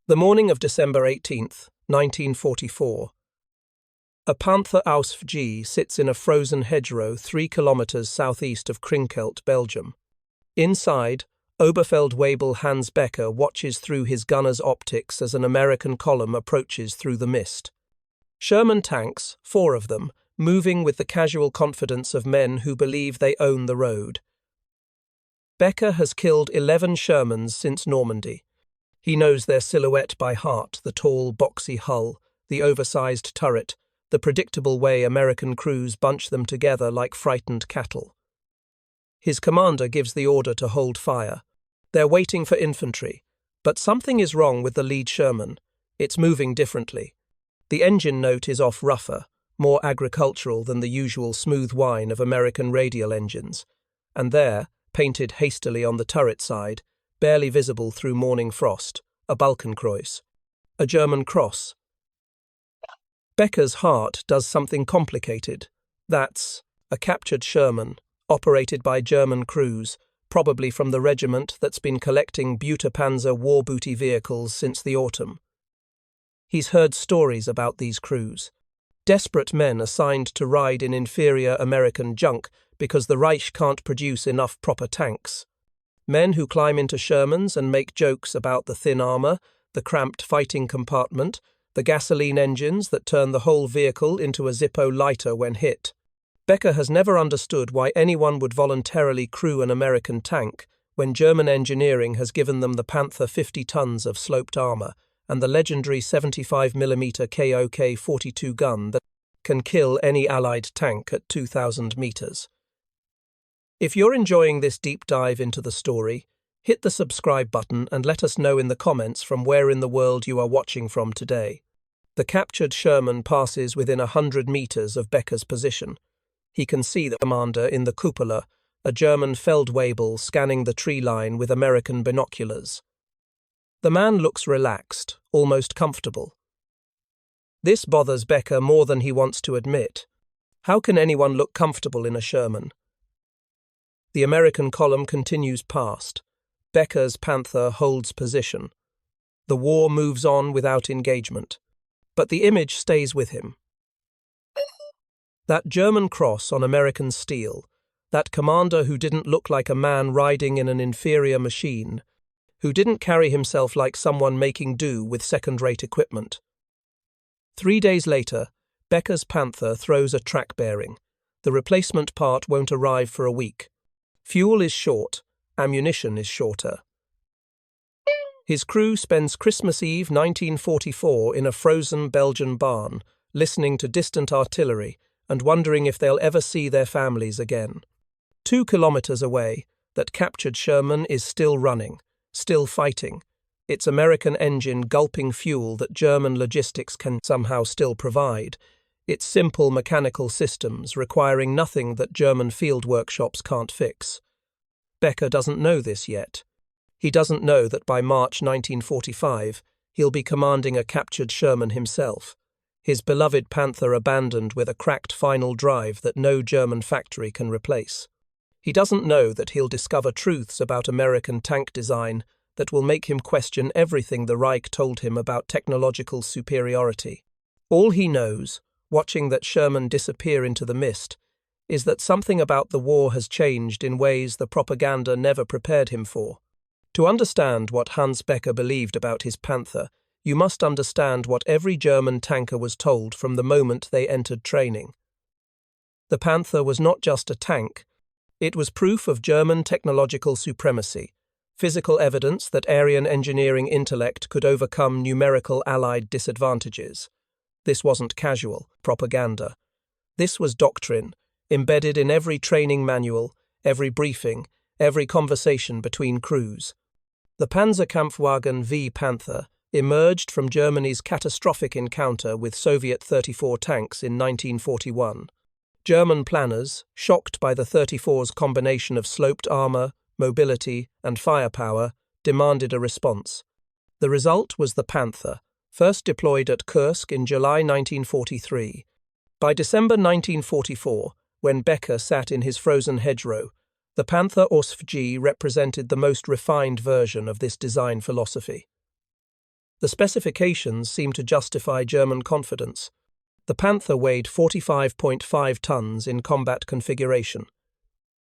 The morning of December 18th, 1944. A Panther aus G sits in a frozen hedgerow 3 kilometers southeast of Krinkelt, Belgium. Inside, Oberfeldwebel Hans Becker watches through his gunner's optics as an American column approaches through the mist. Sherman tanks, 4 of them, moving with the casual confidence of men who believe they own the road. Becker has killed 11 Shermans since Normandy. He knows their silhouette by heart, the tall, boxy hull, the oversized turret, the predictable way American crews bunch them together like frightened cattle. His commander gives the order to hold fire. They're waiting for infantry, but something is wrong with the lead Sherman. It's moving differently. The engine note is off rougher, more agricultural than the usual smooth whine of American radial engines. And there, painted hastily on the turret side, barely visible through morning frost, a Balkenkreuz, a German cross. Becker's heart does something complicated. That's a captured Sherman, operated by German crews, probably from the regiment that's been collecting Panzer war booty vehicles since the autumn. He's heard stories about these crews. Desperate men assigned to ride in inferior American junk because the Reich can't produce enough proper tanks. Men who climb into Shermans and make jokes about the thin armor, the cramped fighting compartment, the gasoline engines that turn the whole vehicle into a Zippo lighter when hit. Becker has never understood why anyone would voluntarily crew an American tank when German engineering has given them the Panther 50 tons of sloped armor and the legendary 75mm KOK-42 gun that can kill any Allied tank at 2,000 meters. If you're enjoying this deep dive into the story, hit the subscribe button and let us know in the comments from where in the world you are watching from today. The captured Sherman passes within 100 meters of Becker's position. He can see the commander in the cupola, a German Feldwebel scanning the tree line with American binoculars. The man looks relaxed, almost comfortable. This bothers Becker more than he wants to admit. How can anyone look comfortable in a Sherman? The American column continues past. Becker's Panther holds position. The war moves on without engagement. But the image stays with him. That German cross on American steel, that commander who didn't look like a man riding in an inferior machine, who didn't carry himself like someone making do with second-rate equipment. 3 days later, Becker's Panther throws a track bearing. The replacement part won't arrive for a week. Fuel is short, ammunition is shorter. His crew spends Christmas Eve 1944 in a frozen Belgian barn, listening to distant artillery and wondering if they'll ever see their families again. 2 kilometers away, that captured Sherman is still running, still fighting, its American engine gulping fuel that German logistics can somehow still provide, its simple mechanical systems requiring nothing that German field workshops can't fix. Becker doesn't know this yet. He doesn't know that by March 1945, he'll be commanding a captured Sherman himself, his beloved Panther abandoned with a cracked final drive that no German factory can replace. He doesn't know that he'll discover truths about American tank design that will make him question everything the Reich told him about technological superiority. All he knows, watching that Sherman disappear into the mist, is that something about the war has changed in ways the propaganda never prepared him for. To understand what Hans Becker believed about his Panther, you must understand what every German tanker was told from the moment they entered training. The Panther was not just a tank. It was proof of German technological supremacy, physical evidence that Aryan engineering intellect could overcome numerical Allied disadvantages. This wasn't casual propaganda. This was doctrine, embedded in every training manual, every briefing, every conversation between crews. The Panzerkampfwagen V Panther emerged from Germany's catastrophic encounter with Soviet 34 tanks in 1941. German planners, shocked by the 34's combination of sloped armor, mobility, and firepower, demanded a response. The result was the Panther, first deployed at Kursk in July 1943. By December 1944, when Becker sat in his frozen hedgerow, the Panther aus G represented the most refined version of this design philosophy. The specifications seem to justify German confidence. The Panther weighed 45.5 tons in combat configuration.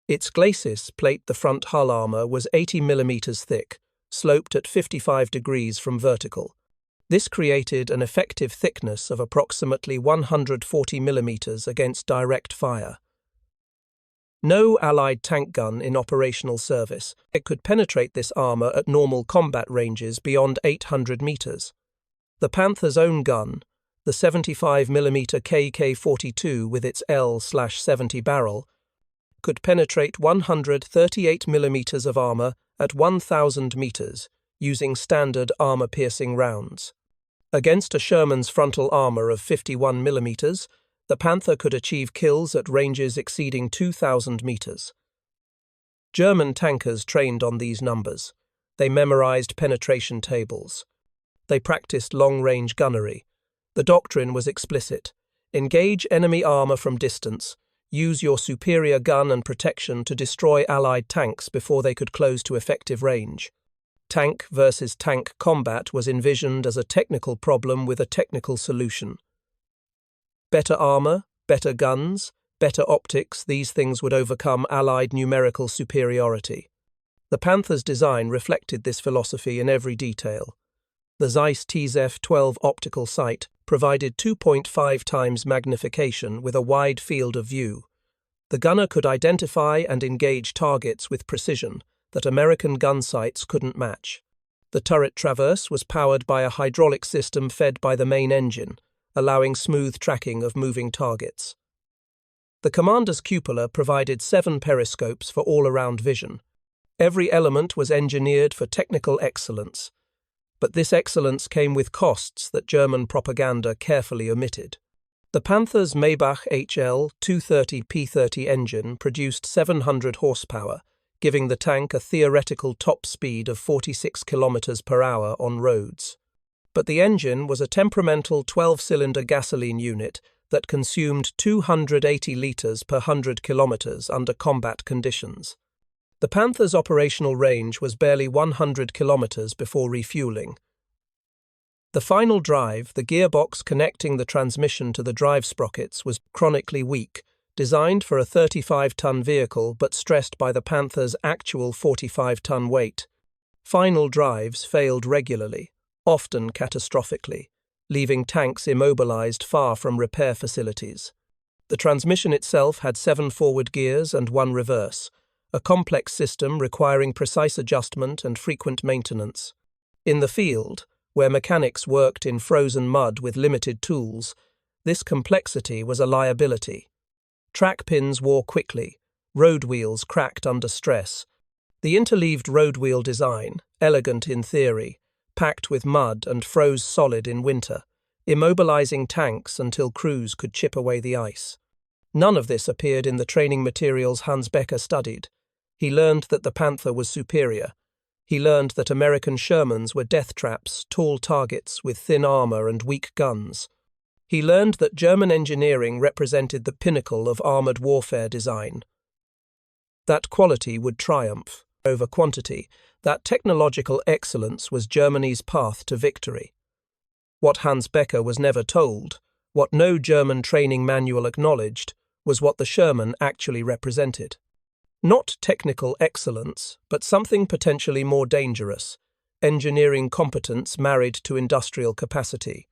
Its glacis plate, the front hull armor, was 80 mm thick, sloped at 55 degrees from vertical. This created an effective thickness of approximately 140 mm against direct fire. No Allied tank gun in operational service. It could penetrate this armor at normal combat ranges beyond 800 meters. The Panther's own gun, the 75 mm KK-42 with its L/70 barrel, could penetrate 138 mm of armor at 1,000 meters using standard armor-piercing rounds. Against a Sherman's frontal armor of 51 mm, the Panther could achieve kills at ranges exceeding 2,000 meters. German tankers trained on these numbers. They memorized penetration tables. They practiced long-range gunnery. The doctrine was explicit. Engage enemy armor from distance. Use your superior gun and protection to destroy Allied tanks before they could close to effective range. Tank versus tank combat was envisioned as a technical problem with a technical solution. Better armor, better guns, better optics, these things would overcome Allied numerical superiority. The Panther's design reflected this philosophy in every detail. The Zeiss TZF-12 optical sight provided 2.5 times magnification with a wide field of view. The gunner could identify and engage targets with precision that American gun sights couldn't match. The turret traverse was powered by a hydraulic system fed by the main engine, allowing smooth tracking of moving targets. The commander's cupola provided 7 periscopes for all-around vision. Every element was engineered for technical excellence, but this excellence came with costs that German propaganda carefully omitted. The Panther's Maybach HL 230 P30 engine produced 700 horsepower, giving the tank a theoretical top speed of 46 km per hour on roads. But the engine was a temperamental 12-cylinder gasoline unit that consumed 280 litres per 100 kilometres under combat conditions. The Panther's operational range was barely 100 kilometres before refueling. The final drive, the gearbox connecting the transmission to the drive sprockets, was chronically weak, designed for a 35-ton vehicle but stressed by the Panther's actual 45-ton weight. Final drives failed regularly, often catastrophically, leaving tanks immobilized far from repair facilities. The transmission itself had 7 forward gears and 1 reverse, a complex system requiring precise adjustment and frequent maintenance. In the field, where mechanics worked in frozen mud with limited tools, this complexity was a liability. Track pins wore quickly, road wheels cracked under stress. The interleaved road wheel design, elegant in theory, packed with mud and froze solid in winter, immobilizing tanks until crews could chip away the ice. None of this appeared in the training materials Hans Becker studied. He learned that the Panther was superior. He learned that American Shermans were death traps, tall targets with thin armor and weak guns. He learned that German engineering represented the pinnacle of armored warfare design. That quality would triumph over quantity. That technological excellence was Germany's path to victory. What Hans Becker was never told, what no German training manual acknowledged, was what the Sherman actually represented. Not technical excellence, but something potentially more dangerous, engineering competence married to industrial capacity.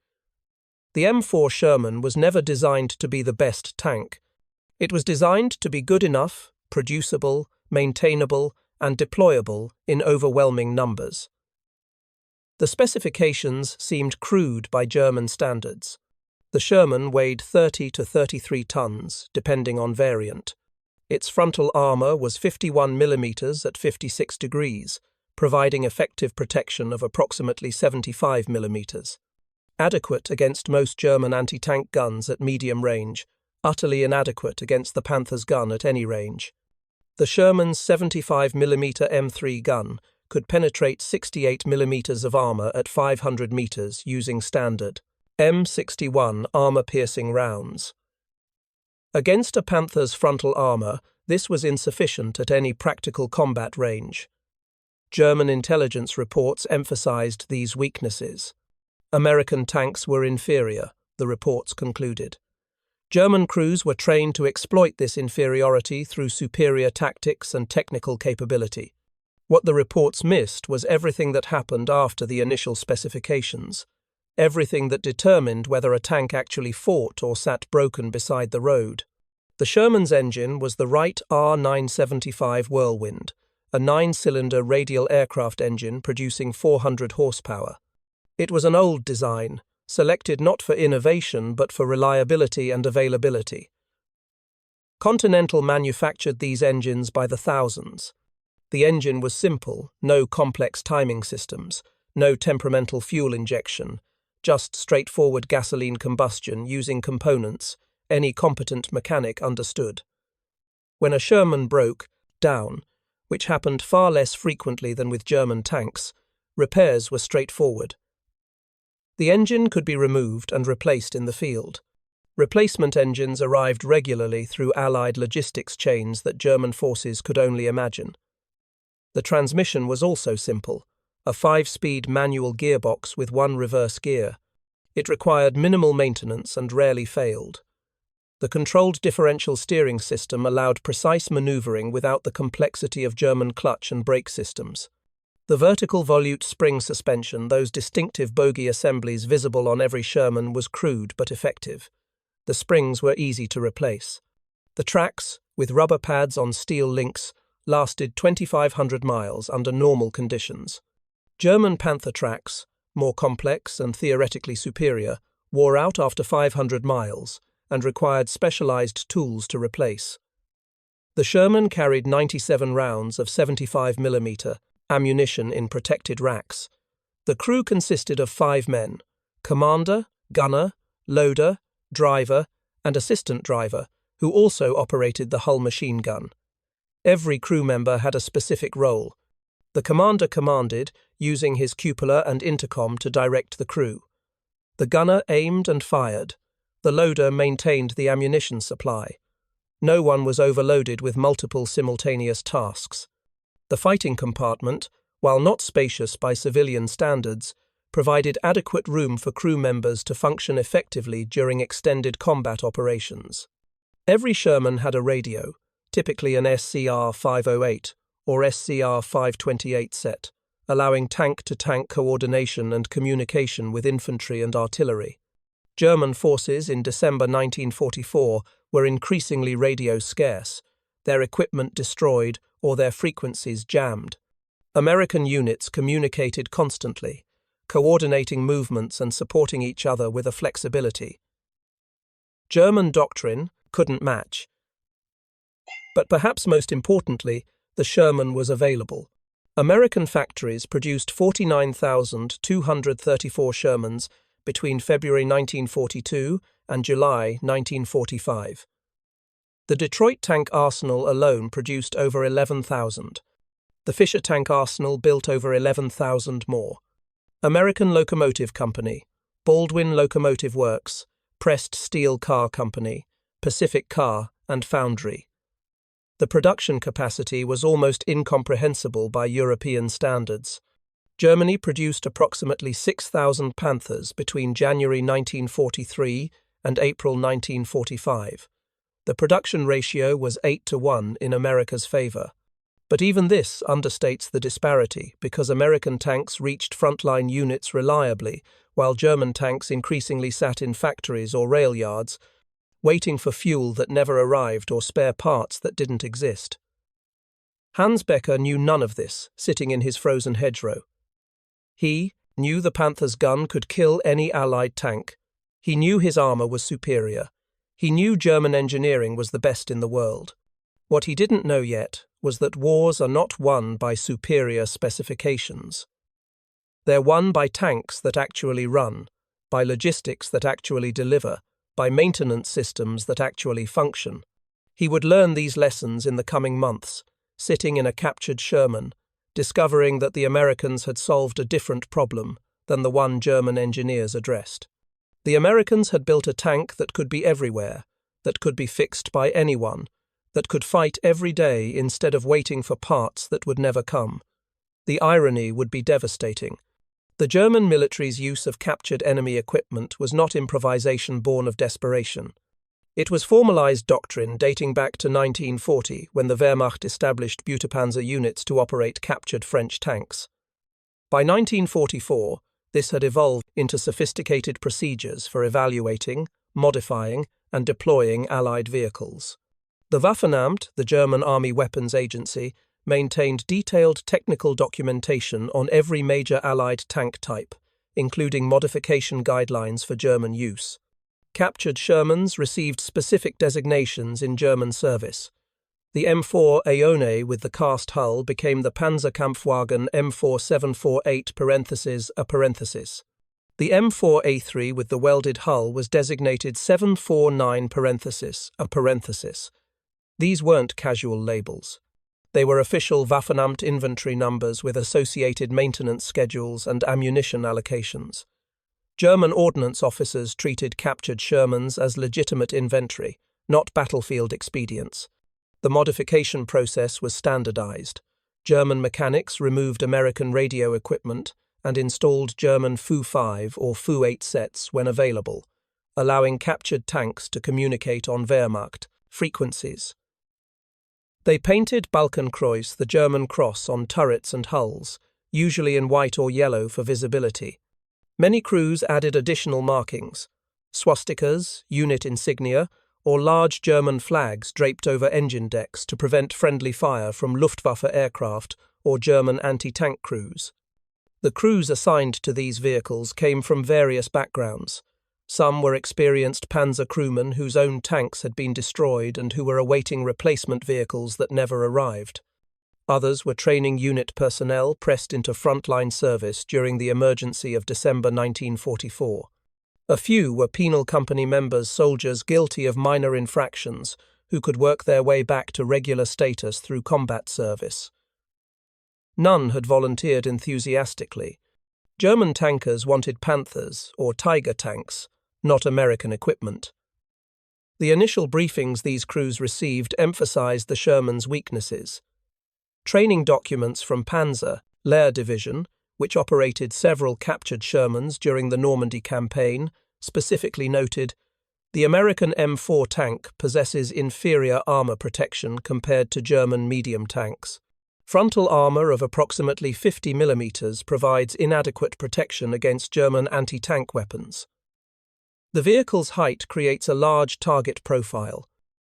The M4 Sherman was never designed to be the best tank. It was designed to be good enough, producible, maintainable, and deployable in overwhelming numbers. The specifications seemed crude by German standards. The Sherman weighed 30 to 33 tons, depending on variant. Its frontal armor was 51 mm at 56 degrees, providing effective protection of approximately 75 mm. Adequate against most German anti-tank guns at medium range, utterly inadequate against the Panther's gun at any range. The Sherman's 75 mm M3 gun could penetrate 68 mm of armor at 500 meters using standard M61 armor-piercing rounds. Against a Panther's frontal armor, this was insufficient at any practical combat range. German intelligence reports emphasized these weaknesses. American tanks were inferior, the reports concluded. German crews were trained to exploit this inferiority through superior tactics and technical capability. What the reports missed was everything that happened after the initial specifications, everything that determined whether a tank actually fought or sat broken beside the road. The Sherman's engine was the Wright R975 Whirlwind, a 9-cylinder radial aircraft engine producing 400 horsepower. It was an old design, selected not for innovation but for reliability and availability. Continental manufactured these engines by the thousands. The engine was simple, no complex timing systems, no temperamental fuel injection, just straightforward gasoline combustion using components any competent mechanic understood. When a Sherman broke down, which happened far less frequently than with German tanks, repairs were straightforward. The engine could be removed and replaced in the field. Replacement engines arrived regularly through Allied logistics chains that German forces could only imagine. The transmission was also simple, a 5-speed manual gearbox with one reverse gear. It required minimal maintenance and rarely failed. The controlled differential steering system allowed precise maneuvering without the complexity of German clutch and brake systems. The vertical volute spring suspension, those distinctive bogie assemblies visible on every Sherman, was crude but effective. The springs were easy to replace. The tracks, with rubber pads on steel links, lasted 2,500 miles under normal conditions. German Panther tracks, more complex and theoretically superior, wore out after 500 miles and required specialized tools to replace. The Sherman carried 97 rounds of 75mm ammunition in protected racks. The crew consisted of 5 men: commander, gunner, loader, driver, and assistant driver, who also operated the hull machine gun. Every crew member had a specific role. The commander commanded, using his cupola and intercom to direct the crew. The gunner aimed and fired. The loader maintained the ammunition supply. No one was overloaded with multiple simultaneous tasks. The fighting compartment, while not spacious by civilian standards, provided adequate room for crew members to function effectively during extended combat operations. Every Sherman had a radio, typically an SCR 508 or SCR 528 set, allowing tank-to-tank coordination and communication with infantry and artillery. German forces in December 1944 were increasingly radio scarce, their equipment destroyed or their frequencies jammed. American units communicated constantly, coordinating movements and supporting each other with a flexibility German doctrine couldn't match. But perhaps most importantly, the Sherman was available. American factories produced 49,234 Shermans between February 1942 and July 1945. The Detroit tank arsenal alone produced over 11,000. The Fisher tank arsenal built over 11,000 more. American Locomotive Company, Baldwin Locomotive Works, Pressed Steel Car Company, Pacific Car, and Foundry. The production capacity was almost incomprehensible by European standards. Germany produced approximately 6,000 Panthers between January 1943 and April 1945. The production ratio was 8-1 in America's favor. But even this understates the disparity because American tanks reached frontline units reliably, while German tanks increasingly sat in factories or rail yards, waiting for fuel that never arrived or spare parts that didn't exist. Hans Becker knew none of this, sitting in his frozen hedgerow. He knew the Panther's gun could kill any Allied tank. He knew his armor was superior. He knew German engineering was the best in the world. What he didn't know yet was that wars are not won by superior specifications. They're won by tanks that actually run, by logistics that actually deliver, by maintenance systems that actually function. He would learn these lessons in the coming months, sitting in a captured Sherman, discovering that the Americans had solved a different problem than the one German engineers addressed. The Americans had built a tank that could be everywhere, that could be fixed by anyone, that could fight every day instead of waiting for parts that would never come. The irony would be devastating. The German military's use of captured enemy equipment was not improvisation born of desperation. It was formalized doctrine dating back to 1940, when the Wehrmacht established Butterpanzer units to operate captured French tanks. By 1944, this had evolved into sophisticated procedures for evaluating, modifying, and deploying Allied vehicles. The Waffenamt, the German Army Weapons Agency, maintained detailed technical documentation on every major Allied tank type, including modification guidelines for German use. Captured Shermans received specific designations in German service. The M4 Aone with the cast hull became the Panzerkampfwagen M4748 . The M4 A3 with the welded hull was designated 749 . These weren't casual labels. They were official Waffenamt inventory numbers with associated maintenance schedules and ammunition allocations. German ordnance officers treated captured Shermans as legitimate inventory, not battlefield expedients. The modification process was standardized. German mechanics removed American radio equipment and installed German Fu-5 or Fu-8 sets when available, allowing captured tanks to communicate on Wehrmacht frequencies. They painted Balkenkreuz, the German cross, on turrets and hulls, usually in white or yellow for visibility. Many crews added additional markings, swastikas, unit insignia, or large German flags draped over engine decks to prevent friendly fire from Luftwaffe aircraft or German anti-tank crews. The crews assigned to these vehicles came from various backgrounds. Some were experienced panzer crewmen whose own tanks had been destroyed and who were awaiting replacement vehicles that never arrived. Others were training unit personnel pressed into frontline service during the emergency of December 1944. A few were penal company members, soldiers guilty of minor infractions, who could work their way back to regular status through combat service. None had volunteered enthusiastically. German tankers wanted Panthers, or Tiger tanks, not American equipment. The initial briefings these crews received emphasized the Sherman's weaknesses. Training documents from Panzer, Lehr Division, which operated several captured Shermans during the Normandy campaign, specifically noted, "The American M4 tank possesses inferior armor protection compared to German medium tanks. Frontal armor of approximately 50 mm provides inadequate protection against German anti-tank weapons. The vehicle's height creates a large target profile.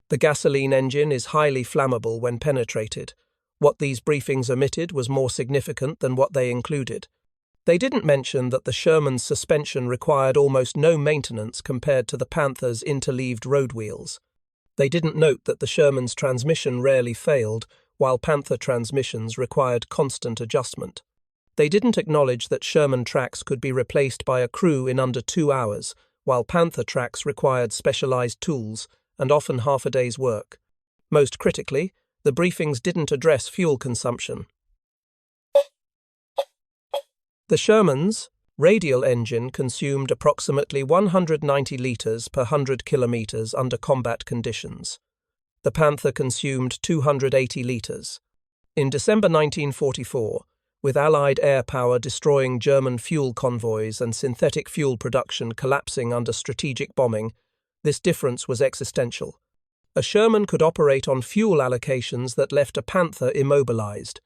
The gasoline engine is highly flammable when penetrated. What these briefings omitted was more significant than what they included. They didn't mention that the Sherman's suspension required almost no maintenance compared to the Panther's interleaved road wheels. They didn't note that the Sherman's transmission rarely failed, while Panther transmissions required constant adjustment. They didn't acknowledge that Sherman tracks could be replaced by a crew in under 2 hours, while Panther tracks required specialized tools and often half a day's work. Most critically, the briefings didn't address fuel consumption. The Sherman's radial engine consumed approximately 190 litres per 100 kilometres under combat conditions. The Panther consumed 280 litres. In December 1944, with Allied air power destroying German fuel convoys and synthetic fuel production collapsing under strategic bombing, this difference was existential. A Sherman could operate on fuel allocations that left a Panther immobilized.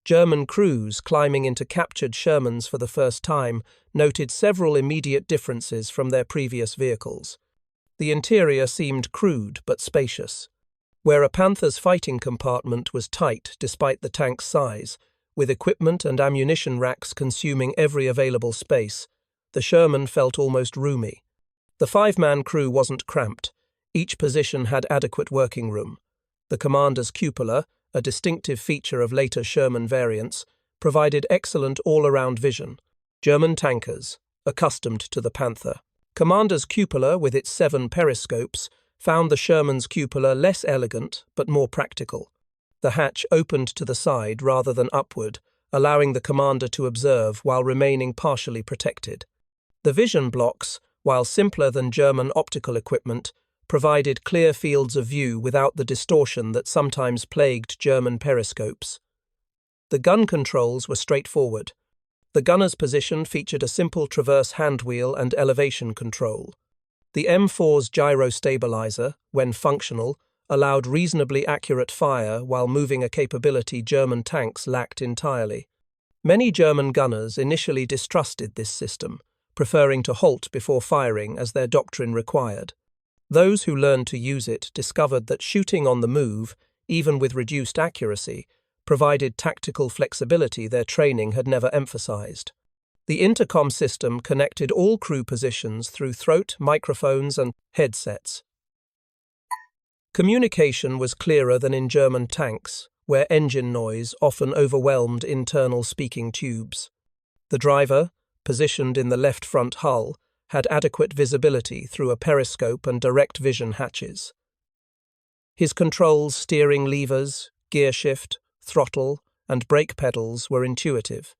German crews climbing into captured Shermans for the first time noted several immediate differences from their previous vehicles. The interior seemed crude but spacious. Where a Panther's fighting compartment was tight despite the tank's size, with equipment and ammunition racks consuming every available space, the Sherman felt almost roomy. The 5-man crew wasn't cramped. Each position had adequate working room. The commander's cupola, a distinctive feature of later Sherman variants, provided excellent all-around vision. German tankers, accustomed to the Panther. Commander's cupola, with its 7 periscopes, found the Sherman's cupola less elegant but more practical. The hatch opened to the side rather than upward, allowing the commander to observe while remaining partially protected. The vision blocks, while simpler than German optical equipment, provided clear fields of view without the distortion that sometimes plagued German periscopes. The gun controls were straightforward. The gunner's position featured a simple traverse handwheel and elevation control. The M4's gyro stabilizer, when functional, allowed reasonably accurate fire while moving a capability German tanks lacked entirely. Many German gunners initially distrusted this system, preferring to halt before firing as their doctrine required. Those who learned to use it discovered that shooting on the move, even with reduced accuracy, provided tactical flexibility their training had never emphasized. The intercom system connected all crew positions through throat, microphones, and headsets. Communication was clearer than in German tanks, where engine noise often overwhelmed internal speaking tubes. The driver, positioned in the left front hull, had adequate visibility through a periscope and direct vision hatches. His controls, steering levers, gear shift, throttle, and brake pedals were intuitive.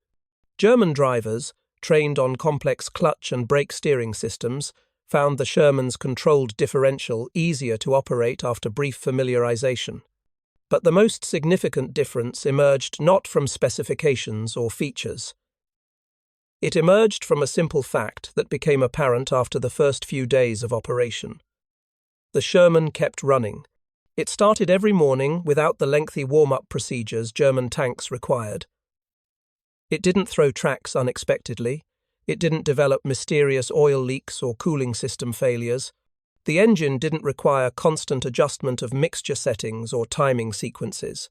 German drivers, trained on complex clutch and brake steering systems, found the Sherman's controlled differential easier to operate after brief familiarization. But the most significant difference emerged not from specifications or features. It emerged from a simple fact that became apparent after the first few days of operation. The Sherman kept running. It started every morning without the lengthy warm-up procedures German tanks required. It didn't throw tracks unexpectedly. It didn't develop mysterious oil leaks or cooling system failures. The engine didn't require constant adjustment of mixture settings or timing sequences.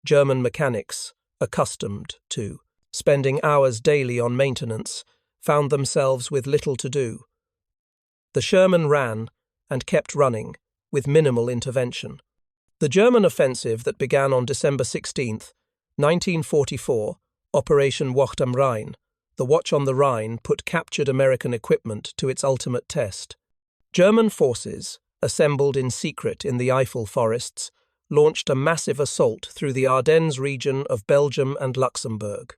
German mechanics, accustomed to spending hours daily on maintenance, found themselves with little to do. The Sherman ran and kept running, with minimal intervention. The German offensive that began on December 16, 1944, Operation Wacht am Rhein, the Watch on the Rhine, put captured American equipment to its ultimate test. German forces, assembled in secret in the Eifel forests, launched a massive assault through the Ardennes region of Belgium and Luxembourg.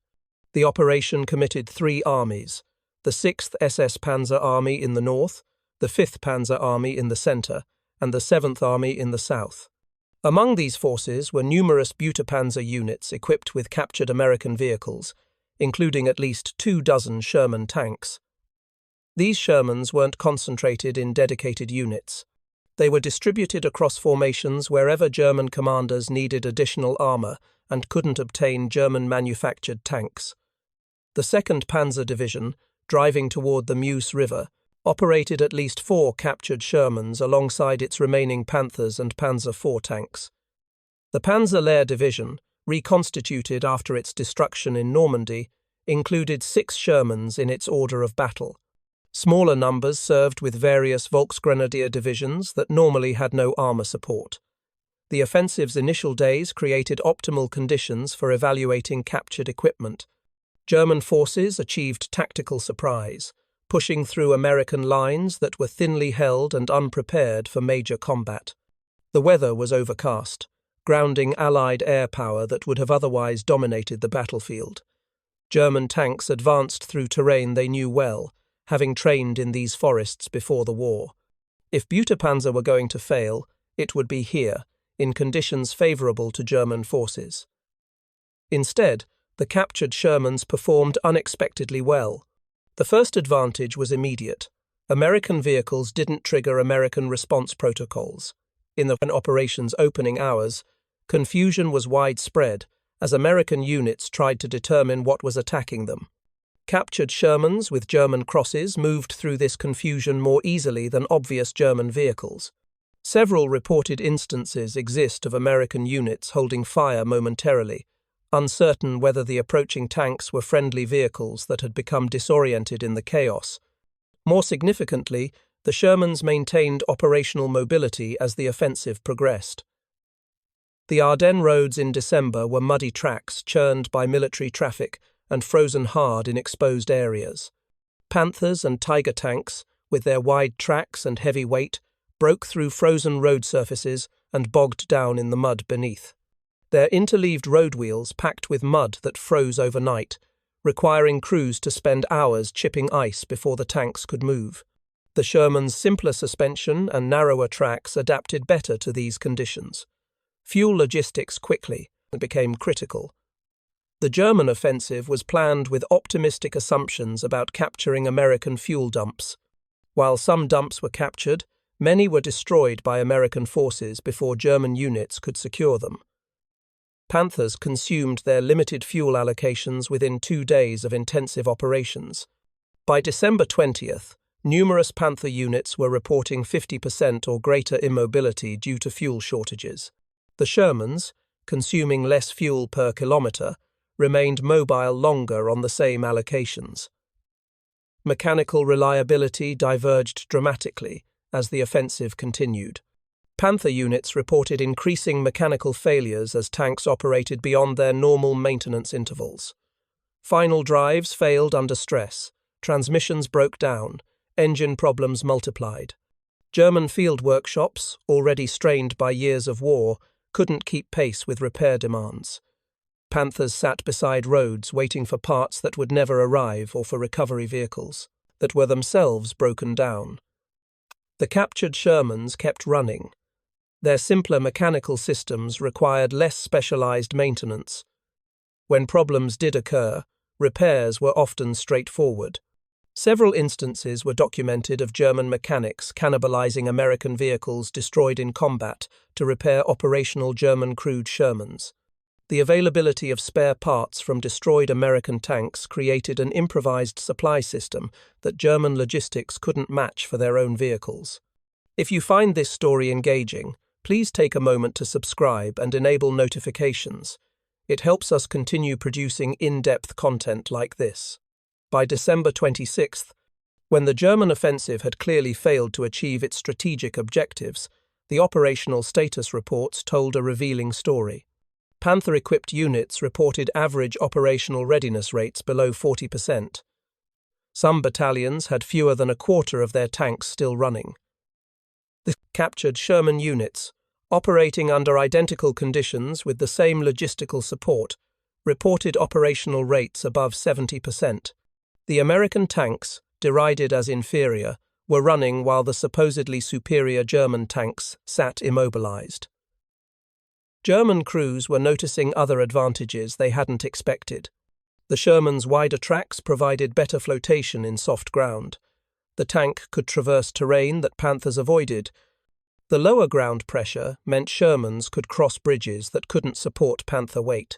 The operation committed 3 armies, the 6th SS Panzer Army in the north, the 5th Panzer Army in the center, and the 7th Army in the south. Among these forces were numerous Butterpanzer units equipped with captured American vehicles, including at least 24 Sherman tanks. These Shermans weren't concentrated in dedicated units. They were distributed across formations wherever German commanders needed additional armor and couldn't obtain German-manufactured tanks. The 2nd Panzer Division, driving toward the Meuse River, operated at least 4 captured Shermans alongside its remaining Panthers and Panzer IV tanks. The Panzer-Lehr Division, reconstituted after its destruction in Normandy, included 6 Shermans in its order of battle. Smaller numbers served with various Volksgrenadier divisions that normally had no armor support. The offensive's initial days created optimal conditions for evaluating captured equipment. German forces achieved tactical surprise, pushing through American lines that were thinly held and unprepared for major combat. The weather was overcast, grounding Allied air power that would have otherwise dominated the battlefield. German tanks advanced through terrain they knew well, having trained in these forests before the war. If Butterpanzer were going to fail, it would be here, in conditions favorable to German forces. Instead, the captured Shermans performed unexpectedly well. The first advantage was immediate. American vehicles didn't trigger American response protocols. In the operation's opening hours, confusion was widespread as American units tried to determine what was attacking them. Captured Shermans with German crosses moved through this confusion more easily than obvious German vehicles. Several reported instances exist of American units holding fire momentarily, uncertain whether the approaching tanks were friendly vehicles that had become disoriented in the chaos. More significantly, the Shermans maintained operational mobility as the offensive progressed. The Ardennes roads in December were muddy tracks churned by military traffic and frozen hard in exposed areas. Panthers and Tiger tanks, with their wide tracks and heavy weight, broke through frozen road surfaces and bogged down in the mud beneath. Their interleaved road wheels packed with mud that froze overnight, requiring crews to spend hours chipping ice before the tanks could move. The Sherman's simpler suspension and narrower tracks adapted better to these conditions. Fuel logistics quickly became critical. The German offensive was planned with optimistic assumptions about capturing American fuel dumps. While some dumps were captured, many were destroyed by American forces before German units could secure them. Panthers consumed their limited fuel allocations within 2 days of intensive operations. By December 20th, numerous Panther units were reporting 50% or greater immobility due to fuel shortages. The Shermans, consuming less fuel per kilometre, remained mobile longer on the same allocations. Mechanical reliability diverged dramatically as the offensive continued. Panther units reported increasing mechanical failures as tanks operated beyond their normal maintenance intervals. Final drives failed under stress, transmissions broke down, engine problems multiplied. German field workshops, already strained by years of war, couldn't keep pace with repair demands. Panthers sat beside roads waiting for parts that would never arrive or for recovery vehicles that were themselves broken down. The captured Shermans kept running. Their simpler mechanical systems required less specialized maintenance. When problems did occur, repairs were often straightforward. Several instances were documented of German mechanics cannibalizing American vehicles destroyed in combat to repair operational German crewed Shermans. The availability of spare parts from destroyed American tanks created an improvised supply system that German logistics couldn't match for their own vehicles. If you find this story engaging, please take a moment to subscribe and enable notifications. It helps us continue producing in-depth content like this. By December 26th, when the German offensive had clearly failed to achieve its strategic objectives, the operational status reports told a revealing story. Panther-equipped units reported average operational readiness rates below 40%. Some battalions had fewer than a quarter of their tanks still running. The captured Sherman units, operating under identical conditions with the same logistical support, reported operational rates above 70%. The American tanks, derided as inferior, were running while the supposedly superior German tanks sat immobilized. German crews were noticing other advantages they hadn't expected. The Sherman's wider tracks provided better flotation in soft ground. The tank could traverse terrain that Panthers avoided. The lower ground pressure meant Shermans could cross bridges that couldn't support Panther weight.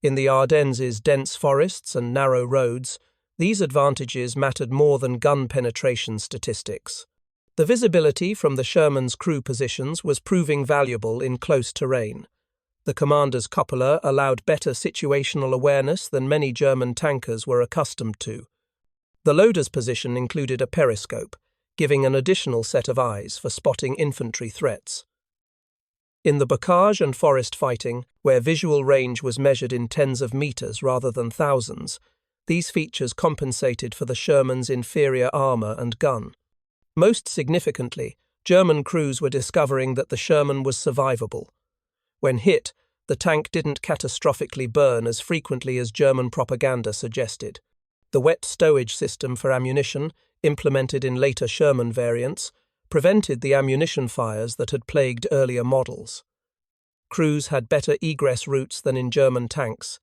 In the Ardennes' dense forests and narrow roads, these advantages mattered more than gun penetration statistics. The visibility from the Sherman's crew positions was proving valuable in close terrain. The commander's cupola allowed better situational awareness than many German tankers were accustomed to. The loader's position included a periscope, giving an additional set of eyes for spotting infantry threats. In the bocage and forest fighting, where visual range was measured in tens of meters rather than thousands, these features compensated for the Sherman's inferior armor and gun. Most significantly, German crews were discovering that the Sherman was survivable. When hit, the tank didn't catastrophically burn as frequently as German propaganda suggested. The wet stowage system for ammunition, implemented in later Sherman variants, prevented the ammunition fires that had plagued earlier models. Crews had better egress routes than in German tanks.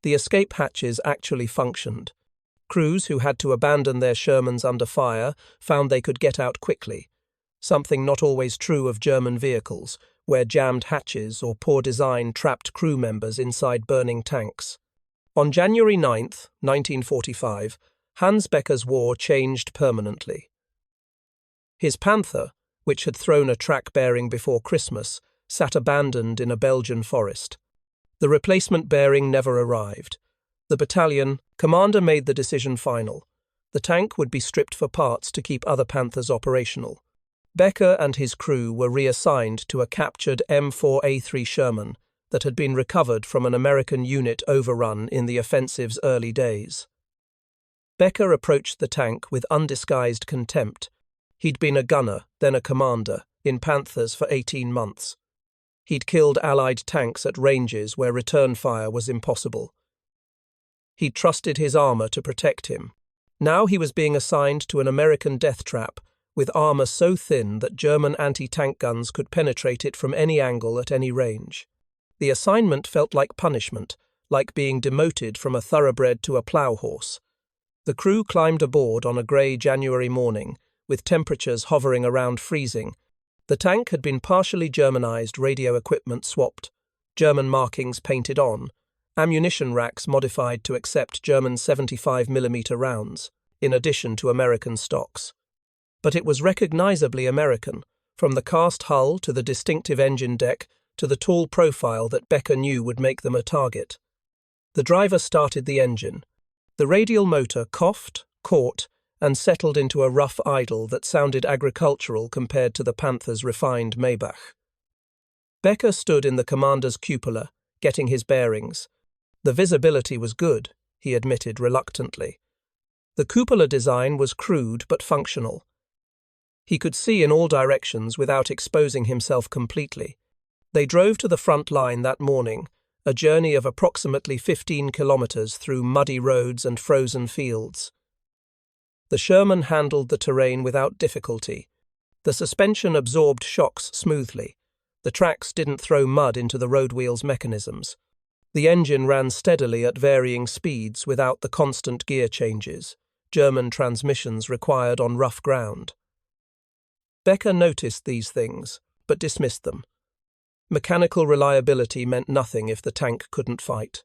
The escape hatches actually functioned. Crews who had to abandon their Shermans under fire found they could get out quickly, something not always true of German vehicles, where jammed hatches or poor design trapped crew members inside burning tanks. On January 9, 1945, Hans Becker's war changed permanently. His Panther, which had thrown a track bearing before Christmas, sat abandoned in a Belgian forest. The replacement bearing never arrived. The battalion commander made the decision final. The tank would be stripped for parts to keep other Panthers operational. Becker and his crew were reassigned to a captured M4A3 Sherman that had been recovered from an American unit overrun in the offensive's early days. Becker approached the tank with undisguised contempt. He'd been a gunner, then a commander, in Panthers for 18 months. He'd killed Allied tanks at ranges where return fire was impossible. He'd trusted his armor to protect him. Now he was being assigned to an American death trap with armor so thin that German anti-tank guns could penetrate it from any angle at any range. The assignment felt like punishment, like being demoted from a thoroughbred to a plough horse. The crew climbed aboard on a grey January morning, with temperatures hovering around freezing. The tank had been partially Germanized, radio equipment swapped, German markings painted on, ammunition racks modified to accept German 75mm rounds, in addition to American stocks. But it was recognizably American, from the cast hull to the distinctive engine deck to the tall profile that Becker knew would make them a target. The driver started the engine. The radial motor coughed, caught, and settled into a rough idle that sounded agricultural compared to the Panther's refined Maybach. Becker stood in the commander's cupola, getting his bearings. The visibility was good, he admitted reluctantly. The cupola design was crude but functional. He could see in all directions without exposing himself completely. They drove to the front line that morning, a journey of approximately 15 kilometers through muddy roads and frozen fields. The Sherman handled the terrain without difficulty. The suspension absorbed shocks smoothly. The tracks didn't throw mud into the road wheels' mechanisms. The engine ran steadily at varying speeds without the constant gear changes, German transmissions required on rough ground. Becker noticed these things, but dismissed them. Mechanical reliability meant nothing if the tank couldn't fight.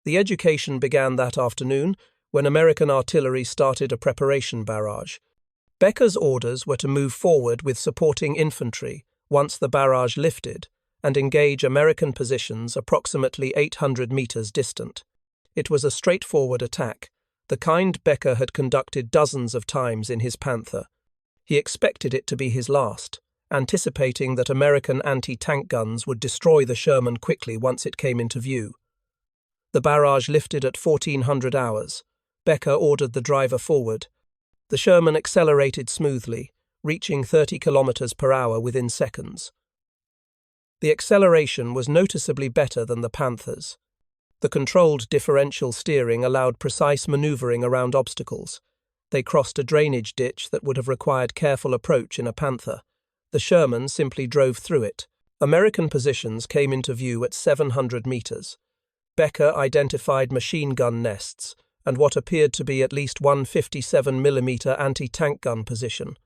The education began that afternoon when American artillery started a preparation barrage. Becker's orders were to move forward with supporting infantry once the barrage lifted and engage American positions approximately 800 meters distant. It was a straightforward attack, the kind Becker had conducted dozens of times in his Panther. He expected it to be his last, anticipating that American anti-tank guns would destroy the Sherman quickly once it came into view. The barrage lifted at 1400 hours. Becker ordered the driver forward. The Sherman accelerated smoothly, reaching 30 kilometers per hour within seconds. The acceleration was noticeably better than the Panther's. The controlled differential steering allowed precise maneuvering around obstacles. They crossed a drainage ditch that would have required careful approach in a Panther. The Sherman simply drove through it. American positions came into view at 700 meters. Becker identified machine gun nests and what appeared to be at least one 57mm anti-tank gun position.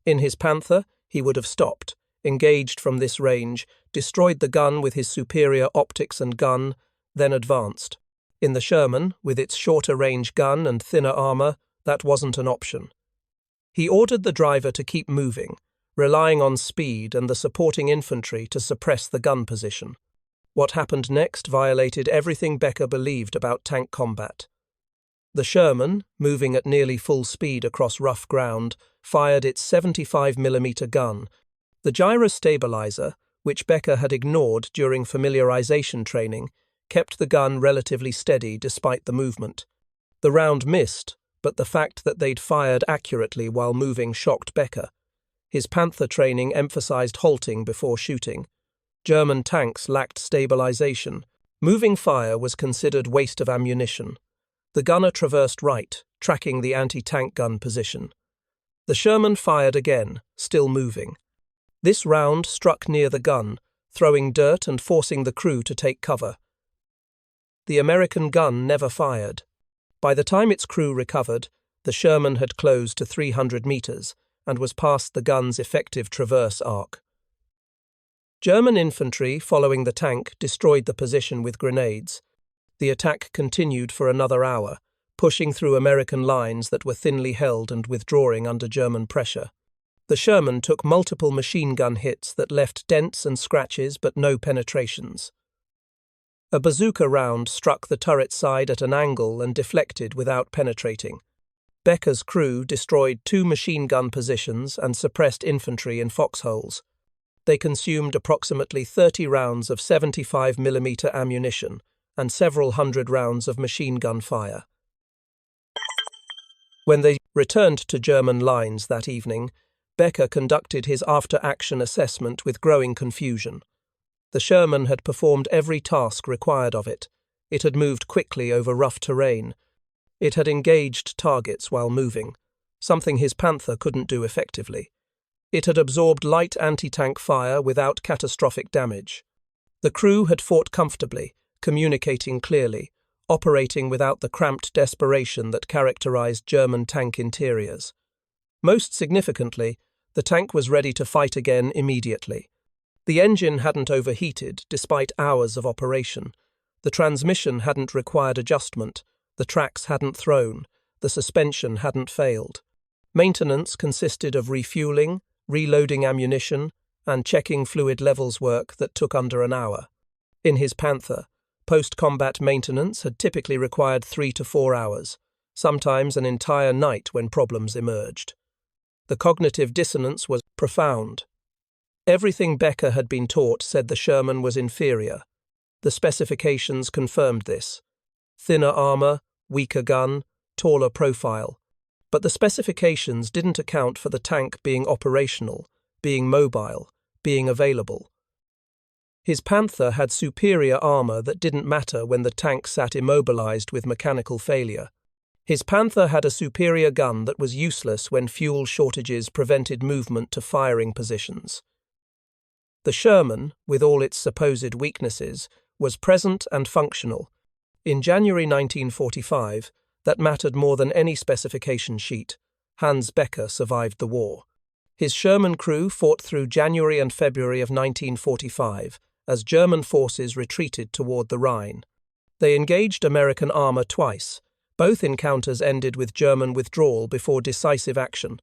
In his Panther, he would have stopped, engaged from this range, destroyed the gun with his superior optics and gun, then advanced. In the Sherman, with its shorter range gun and thinner armor, that wasn't an option. He ordered the driver to keep moving, relying on speed and the supporting infantry to suppress the gun position. What happened next violated everything Becker believed about tank combat. The Sherman, moving at nearly full speed across rough ground, fired its 75mm gun. The gyrostabilizer, which Becker had ignored during familiarization training, kept the gun relatively steady despite the movement. The round missed, but the fact that they'd fired accurately while moving shocked Becker. His Panther training emphasized halting before shooting. German tanks lacked stabilization. Moving fire was considered waste of ammunition. The gunner traversed right, tracking the anti-tank gun position. The Sherman fired again, still moving. This round struck near the gun, throwing dirt and forcing the crew to take cover. The American gun never fired. By the time its crew recovered, the Sherman had closed to 300 meters and was past the gun's effective traverse arc. German infantry, following the tank, destroyed the position with grenades. The attack continued for another hour, pushing through American lines that were thinly held and withdrawing under German pressure. The Sherman took multiple machine gun hits that left dents and scratches but no penetrations. A bazooka round struck the turret side at an angle and deflected without penetrating. Becker's crew destroyed 2 machine gun positions and suppressed infantry in foxholes. They consumed approximately 30 rounds of 75mm ammunition and several hundred rounds of machine gun fire. When they returned to German lines that evening, Becker conducted his after-action assessment with growing confusion. The Sherman had performed every task required of it. It had moved quickly over rough terrain. It had engaged targets while moving, something his Panther couldn't do effectively. It had absorbed light anti-tank fire without catastrophic damage. The crew had fought comfortably, communicating clearly, operating without the cramped desperation that characterized German tank interiors. Most significantly, the tank was ready to fight again immediately. The engine hadn't overheated despite hours of operation. The transmission hadn't required adjustment, the tracks hadn't thrown, the suspension hadn't failed. Maintenance consisted of refueling, reloading ammunition, and checking fluid levels work that took under an hour. In his Panther, post-combat maintenance had typically required 3 to 4 hours, sometimes an entire night when problems emerged. The cognitive dissonance was profound. Everything Becker had been taught said the Sherman was inferior. The specifications confirmed this. Thinner armor, weaker gun, taller profile. But the specifications didn't account for the tank being operational, being mobile, being available. His Panther had superior armor that didn't matter when the tank sat immobilized with mechanical failure. His Panther had a superior gun that was useless when fuel shortages prevented movement to firing positions. The Sherman, with all its supposed weaknesses, was present and functional. In January 1945, that mattered more than any specification sheet. Hans Becker survived the war. His Sherman crew fought through January and February of 1945 as German forces retreated toward the Rhine. They engaged American armor twice. Both encounters ended with German withdrawal before decisive action.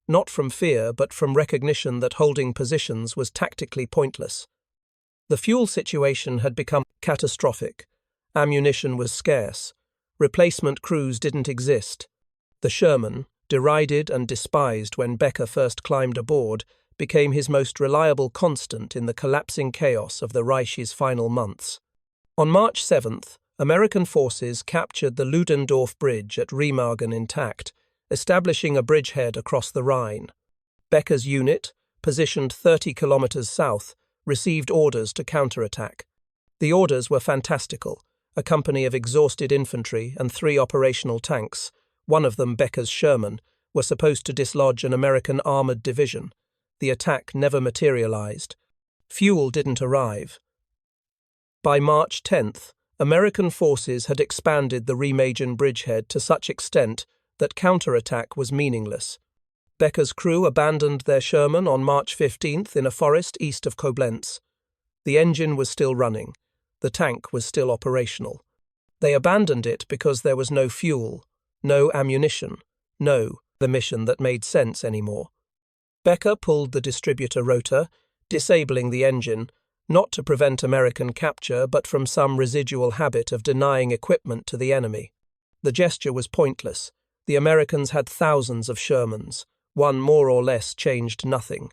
Not from fear, but from recognition that holding positions was tactically pointless. The fuel situation had become catastrophic. Ammunition was scarce. Replacement crews didn't exist. The Sherman, derided and despised when Becker first climbed aboard, became his most reliable constant in the collapsing chaos of the Reich's final months. On March 7th, American forces captured the Ludendorff Bridge at Remagen intact, establishing a bridgehead across the Rhine. Becker's unit, positioned 30 kilometers south, received orders to counterattack. The orders were fantastical: a company of exhausted infantry and 3 operational tanks, one of them Becker's Sherman, were supposed to dislodge an American armored division. The attack never materialized. Fuel didn't arrive. By March 10th, American forces had expanded the Remagen bridgehead to such extent that counterattack was meaningless. Becker's crew abandoned their Sherman on March 15th in a forest east of Koblenz. The engine was still running. The tank was still operational. They abandoned it because there was no fuel, no ammunition, no the mission that made sense anymore. Becker pulled the distributor rotor, disabling the engine, not to prevent American capture but from some residual habit of denying equipment to the enemy. The gesture was pointless. The Americans had thousands of Shermans. One more or less changed nothing.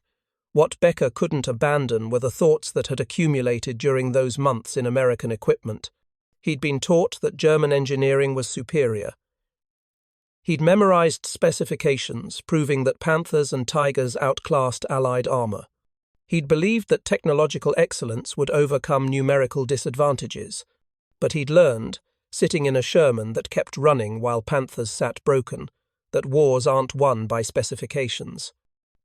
What Becker couldn't abandon were the thoughts that had accumulated during those months in American equipment. He'd been taught that German engineering was superior. He'd memorized specifications proving that Panthers and Tigers outclassed Allied armor. He'd believed that technological excellence would overcome numerical disadvantages. But he'd learned, sitting in a Sherman that kept running while Panthers sat broken, that wars aren't won by specifications.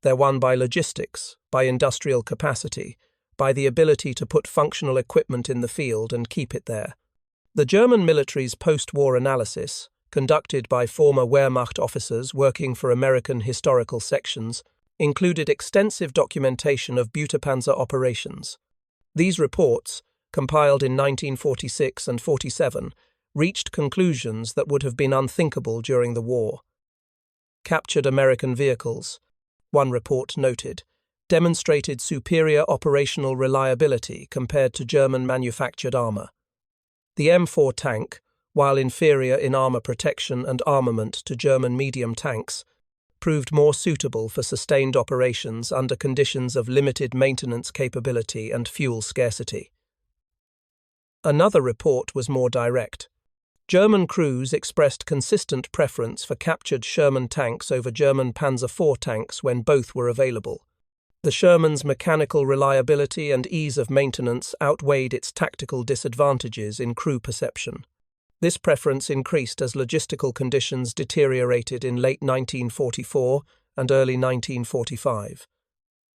They're won by logistics, by industrial capacity, by the ability to put functional equipment in the field and keep it there. The German military's post-war analysis, conducted by former Wehrmacht officers working for American historical sections, included extensive documentation of Butterpanzer operations. These reports, compiled in 1946 and 47, reached conclusions that would have been unthinkable during the war. Captured American vehicles, one report noted, demonstrated superior operational reliability compared to German-manufactured armor. The M4 tank, while inferior in armor protection and armament to German medium tanks, proved more suitable for sustained operations under conditions of limited maintenance capability and fuel scarcity. Another report was more direct. German crews expressed consistent preference for captured Sherman tanks over German Panzer IV tanks when both were available. The Sherman's mechanical reliability and ease of maintenance outweighed its tactical disadvantages in crew perception. This preference increased as logistical conditions deteriorated in late 1944 and early 1945.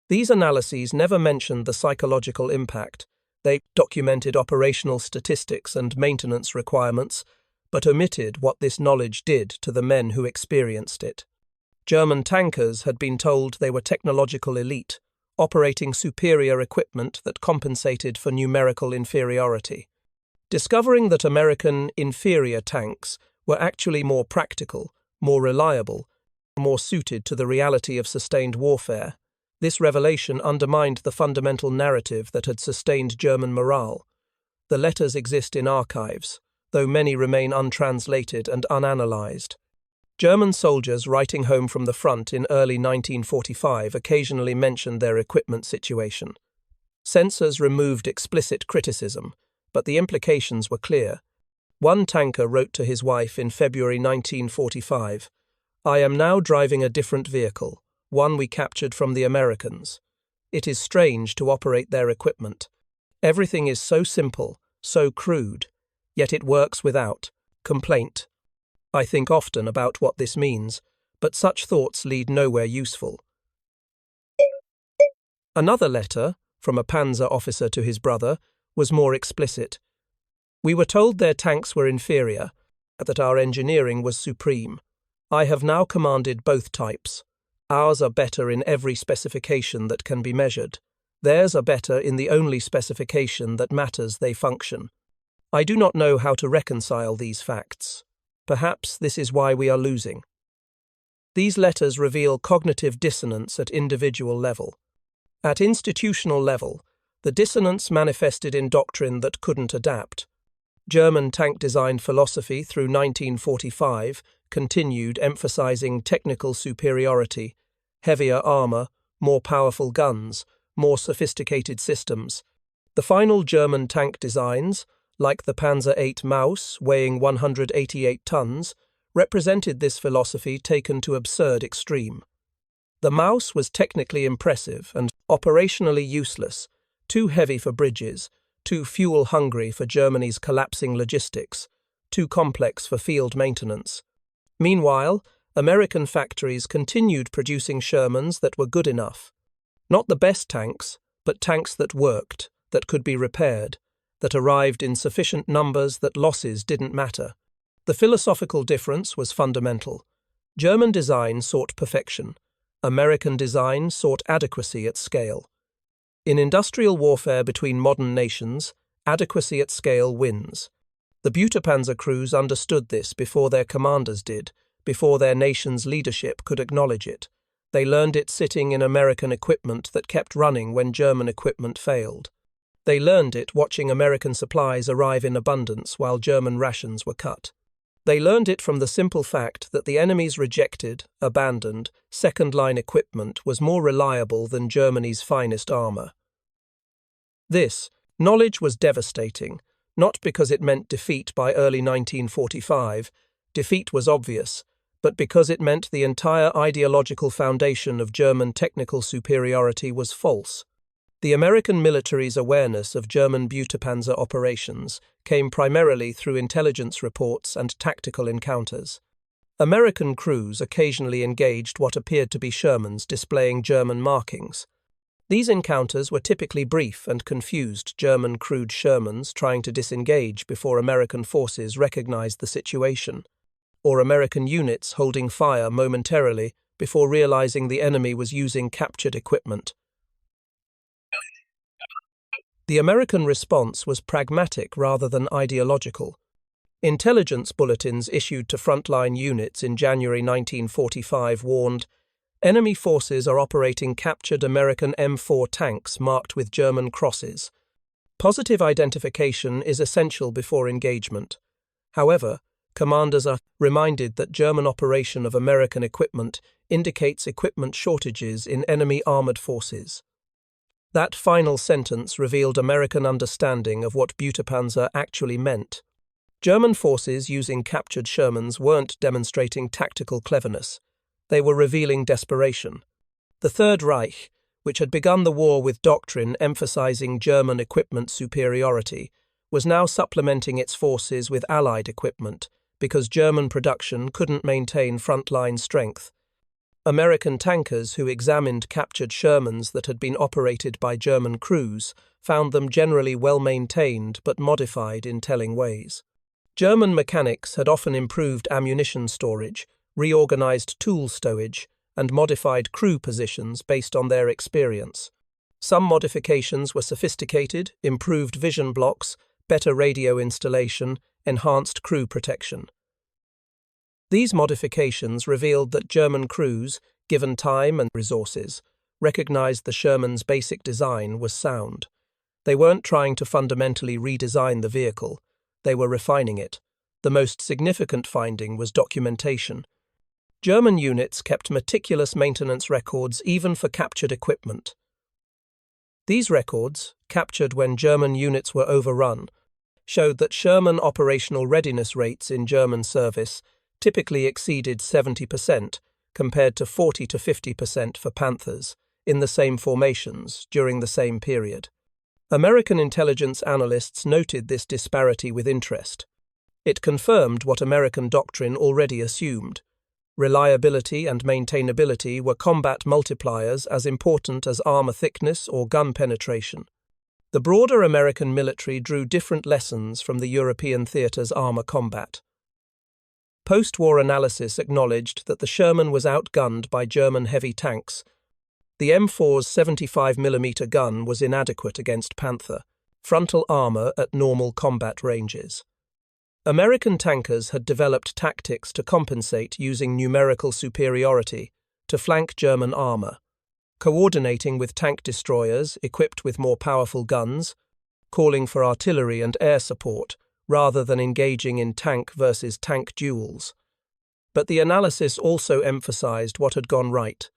These analyses never mentioned the psychological impact. They documented operational statistics and maintenance requirements, but omitted what this knowledge did to the men who experienced it. German tankers had been told they were technological elite, operating superior equipment that compensated for numerical inferiority. Discovering that American inferior tanks were actually more practical, more reliable, more suited to the reality of sustained warfare, this revelation undermined the fundamental narrative that had sustained German morale. The letters exist in archives, though many remain untranslated and unanalyzed. German soldiers writing home from the front in early 1945 occasionally mentioned their equipment situation. Censors removed explicit criticism, but the implications were clear. One tanker wrote to his wife in February 1945, "I am now driving a different vehicle, one we captured from the Americans. It is strange to operate their equipment. Everything is so simple, so crude, yet it works without complaint. I think often about what this means, but such thoughts lead nowhere useful." Another letter, from a panzer officer to his brother, was more explicit. "We were told their tanks were inferior, but that our engineering was supreme. I have now commanded both types. Ours are better in every specification that can be measured. Theirs are better in the only specification that matters they function. I do not know how to reconcile these facts. Perhaps this is why we are losing." These letters reveal cognitive dissonance at individual level. At institutional level, the dissonance manifested in doctrine that couldn't adapt. German tank design philosophy through 1945 continued emphasizing technical superiority, heavier armor, more powerful guns, more sophisticated systems. The final German tank designs, like the Panzer VIII Maus, weighing 188 tons, represented this philosophy taken to absurd extreme. The Maus was technically impressive and operationally useless, too heavy for bridges, too fuel-hungry for Germany's collapsing logistics, too complex for field maintenance. Meanwhile, American factories continued producing Shermans that were good enough. Not the best tanks, but tanks that worked, that could be repaired, that arrived in sufficient numbers that losses didn't matter. The philosophical difference was fundamental. German design sought perfection. American design sought adequacy at scale. In industrial warfare between modern nations, adequacy at scale wins. The Butterpanzer crews understood this before their commanders did, before their nation's leadership could acknowledge it. They learned it sitting in American equipment that kept running when German equipment failed. They learned it watching American supplies arrive in abundance while German rations were cut. They learned it from the simple fact that the enemy's rejected, abandoned, second-line equipment was more reliable than Germany's finest armor. This knowledge was devastating, not because it meant defeat by early 1945, defeat was obvious, but because it meant the entire ideological foundation of German technical superiority was false. The American military's awareness of German Butterpanzer operations came primarily through intelligence reports and tactical encounters. American crews occasionally engaged what appeared to be Shermans displaying German markings. These encounters were typically brief and confused German crewed Shermans trying to disengage before American forces recognized the situation, or American units holding fire momentarily before realizing the enemy was using captured equipment. The American response was pragmatic rather than ideological. Intelligence bulletins issued to frontline units in January 1945 warned, "Enemy forces are operating captured American M4 tanks marked with German crosses. Positive identification is essential before engagement. However, commanders are reminded that German operation of American equipment indicates equipment shortages in enemy armored forces." That final sentence revealed American understanding of what Butterpanzer actually meant. German forces using captured Shermans weren't demonstrating tactical cleverness. They were revealing desperation. The Third Reich, which had begun the war with doctrine emphasizing German equipment superiority, was now supplementing its forces with Allied equipment because German production couldn't maintain frontline strength. American tankers who examined captured Shermans that had been operated by German crews found them generally well-maintained but modified in telling ways. German mechanics had often improved ammunition storage, reorganized tool stowage, and modified crew positions based on their experience. Some modifications were sophisticated, improved vision blocks, better radio installation, enhanced crew protection. These modifications revealed that German crews, given time and resources, recognized the Sherman's basic design was sound. They weren't trying to fundamentally redesign the vehicle, they were refining it. The most significant finding was documentation. German units kept meticulous maintenance records even for captured equipment. These records, captured when German units were overrun, showed that Sherman operational readiness rates in German service typically exceeded 70%, compared to 40 to 50% for Panthers, in the same formations during the same period. American intelligence analysts noted this disparity with interest. It confirmed what American doctrine already assumed. Reliability and maintainability were combat multipliers as important as armor thickness or gun penetration. The broader American military drew different lessons from the European theater's armor combat. Post-war analysis acknowledged that the Sherman was outgunned by German heavy tanks. The M4's 75mm gun was inadequate against Panther, frontal armor at normal combat ranges. American tankers had developed tactics to compensate using numerical superiority to flank German armor, coordinating with tank destroyers equipped with more powerful guns, calling for artillery and air support rather than engaging in tank versus tank duels. But the analysis also emphasized what had gone right.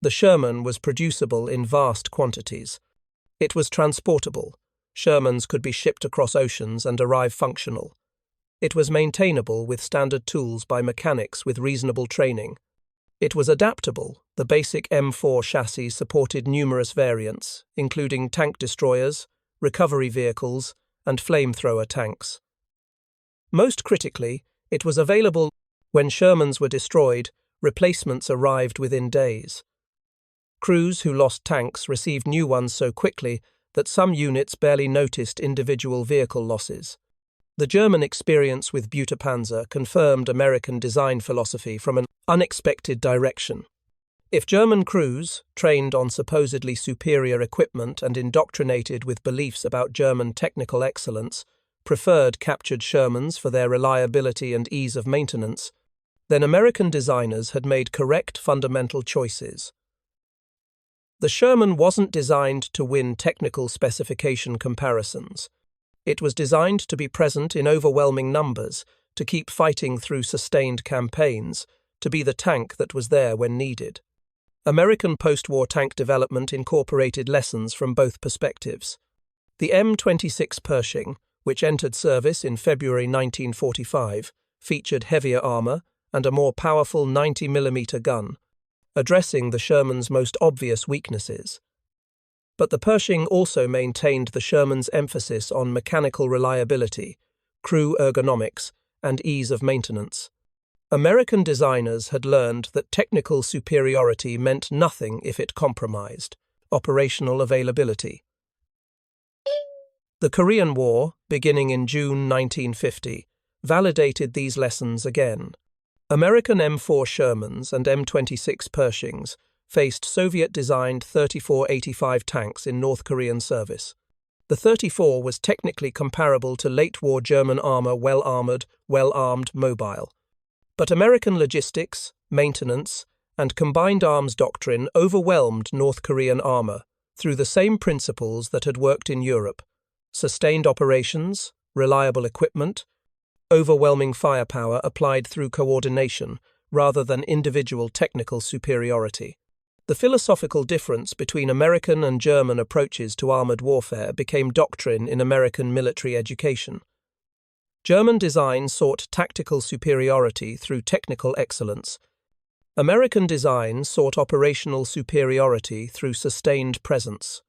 The Sherman was producible in vast quantities. It was transportable. Shermans could be shipped across oceans and arrive functional. It was maintainable with standard tools by mechanics with reasonable training. It was adaptable. The basic M4 chassis supported numerous variants, including tank destroyers, recovery vehicles, and flamethrower tanks. Most critically, it was available. When Shermans were destroyed, replacements arrived within days. Crews who lost tanks received new ones so quickly that some units barely noticed individual vehicle losses. The German experience with Panzer confirmed American design philosophy from an unexpected direction. If German crews, trained on supposedly superior equipment and indoctrinated with beliefs about German technical excellence, preferred captured Shermans for their reliability and ease of maintenance, then American designers had made correct fundamental choices. The Sherman wasn't designed to win technical specification comparisons. It was designed to be present in overwhelming numbers, to keep fighting through sustained campaigns, to be the tank that was there when needed. American post-war tank development incorporated lessons from both perspectives. The M26 Pershing, which entered service in February 1945, featured heavier armor and a more powerful 90mm gun, addressing the Sherman's most obvious weaknesses. But the Pershing also maintained the Sherman's emphasis on mechanical reliability, crew ergonomics, and ease of maintenance. American designers had learned that technical superiority meant nothing if it compromised operational availability. The Korean War, beginning in June 1950, validated these lessons again. American M4 Shermans and M26 Pershings faced Soviet-designed 34-85 tanks in North Korean service. The 34 was technically comparable to late-war German armor, well-armored, well-armed, mobile. But American logistics, maintenance, and combined arms doctrine overwhelmed North Korean armor through the same principles that had worked in Europe: sustained operations, reliable equipment, overwhelming firepower applied through coordination rather than individual technical superiority. The philosophical difference between American and German approaches to armored warfare became doctrine in American military education. German design sought tactical superiority through technical excellence. American design sought operational superiority through sustained presence.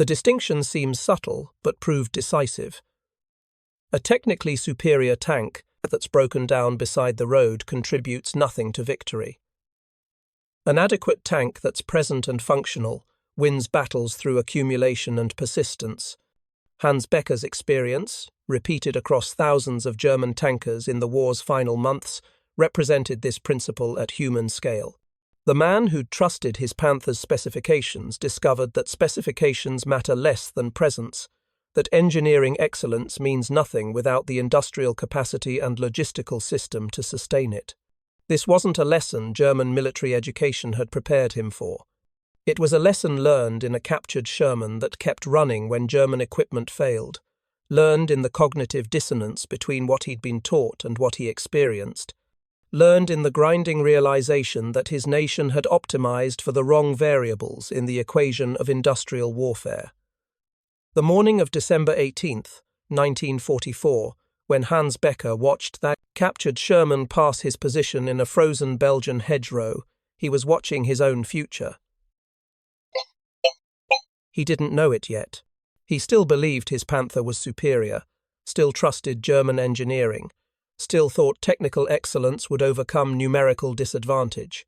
The distinction seems subtle but proved decisive. A technically superior tank that's broken down beside the road contributes nothing to victory. An adequate tank that's present and functional wins battles through accumulation and persistence. Hans Becker's experience, repeated across thousands of German tankers in the war's final months, represented this principle at human scale. The man who'd trusted his Panther's specifications discovered that specifications matter less than presence, that engineering excellence means nothing without the industrial capacity and logistical system to sustain it. This wasn't a lesson German military education had prepared him for. It was a lesson learned in a captured Sherman that kept running when German equipment failed, learned in the cognitive dissonance between what he'd been taught and what he experienced, learned in the grinding realization that his nation had optimized for the wrong variables in the equation of industrial warfare. The morning of December 18, 1944, when Hans Becker watched that captured Sherman pass his position in a frozen Belgian hedgerow, he was watching his own future. He didn't know it yet. He still believed his Panther was superior, still trusted German engineering, still thought technical excellence would overcome numerical disadvantage.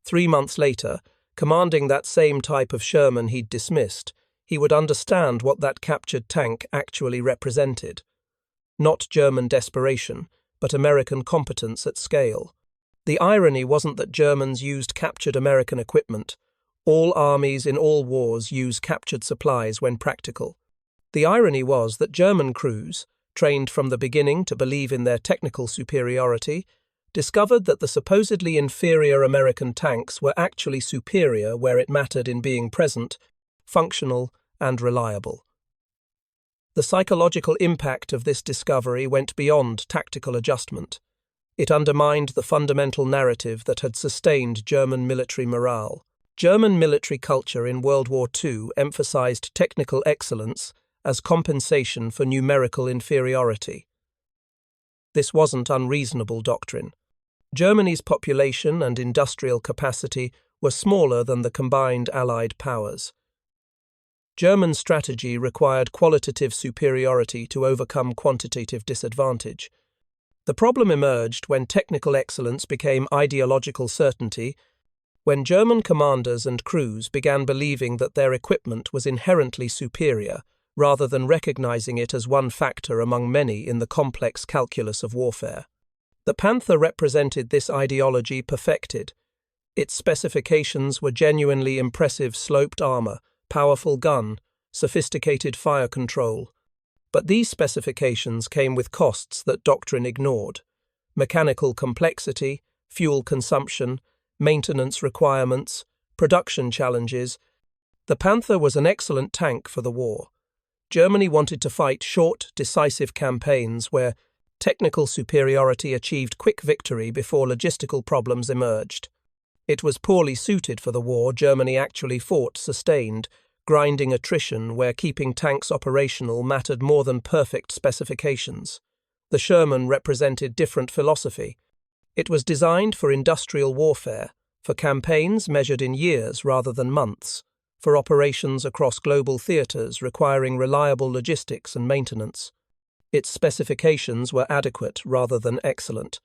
3 months later, commanding that same type of Sherman he'd dismissed, he would understand what that captured tank actually represented. Not German desperation, but American competence at scale. The irony wasn't that Germans used captured American equipment. All armies in all wars use captured supplies when practical. The irony was that German crews, trained from the beginning to believe in their technical superiority, discovered that the supposedly inferior American tanks were actually superior where it mattered in being present, functional, and reliable. The psychological impact of this discovery went beyond tactical adjustment. It undermined the fundamental narrative that had sustained German military morale. German military culture in World War II emphasized technical excellence as compensation for numerical inferiority. This wasn't unreasonable doctrine. Germany's population and industrial capacity were smaller than the combined Allied powers. German strategy required qualitative superiority to overcome quantitative disadvantage. The problem emerged when technical excellence became ideological certainty, when German commanders and crews began believing that their equipment was inherently superior, rather than recognizing it as one factor among many in the complex calculus of warfare. The Panther represented this ideology perfected. Its specifications were genuinely impressive sloped armor, powerful gun, sophisticated fire control. But these specifications came with costs that doctrine ignored: mechanical complexity, fuel consumption, maintenance requirements, production challenges. The Panther was an excellent tank for the war. Germany wanted to fight short, decisive campaigns where technical superiority achieved quick victory before logistical problems emerged. It was poorly suited for the war Germany actually fought sustained, grinding attrition where keeping tanks operational mattered more than perfect specifications. The Sherman represented different philosophy. It was designed for industrial warfare, for campaigns measured in years rather than months, for operations across global theaters requiring reliable logistics and maintenance. Its specifications were adequate rather than excellent.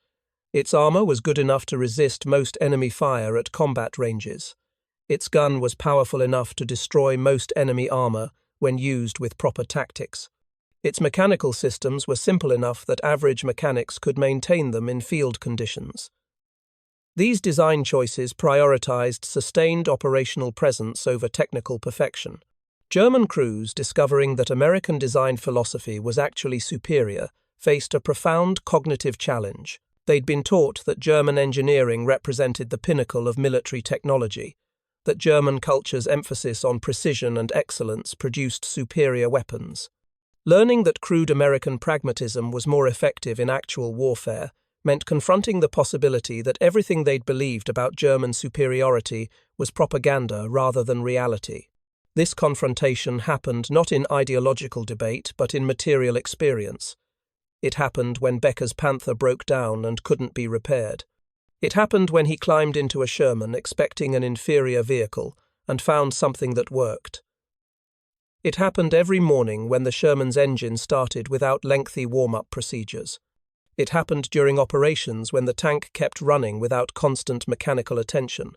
Its armor was good enough to resist most enemy fire at combat ranges. Its gun was powerful enough to destroy most enemy armor when used with proper tactics. Its mechanical systems were simple enough that average mechanics could maintain them in field conditions. These design choices prioritized sustained operational presence over technical perfection. German crews, discovering that American design philosophy was actually superior, faced a profound cognitive challenge. They'd been taught that German engineering represented the pinnacle of military technology, that German culture's emphasis on precision and excellence produced superior weapons. Learning that crude American pragmatism was more effective in actual warfare meant confronting the possibility that everything they'd believed about German superiority was propaganda rather than reality. This confrontation happened not in ideological debate but in material experience. It happened when Becker's Panther broke down and couldn't be repaired. It happened when he climbed into a Sherman expecting an inferior vehicle and found something that worked. It happened every morning when the Sherman's engine started without lengthy warm-up procedures. It happened during operations when the tank kept running without constant mechanical attention.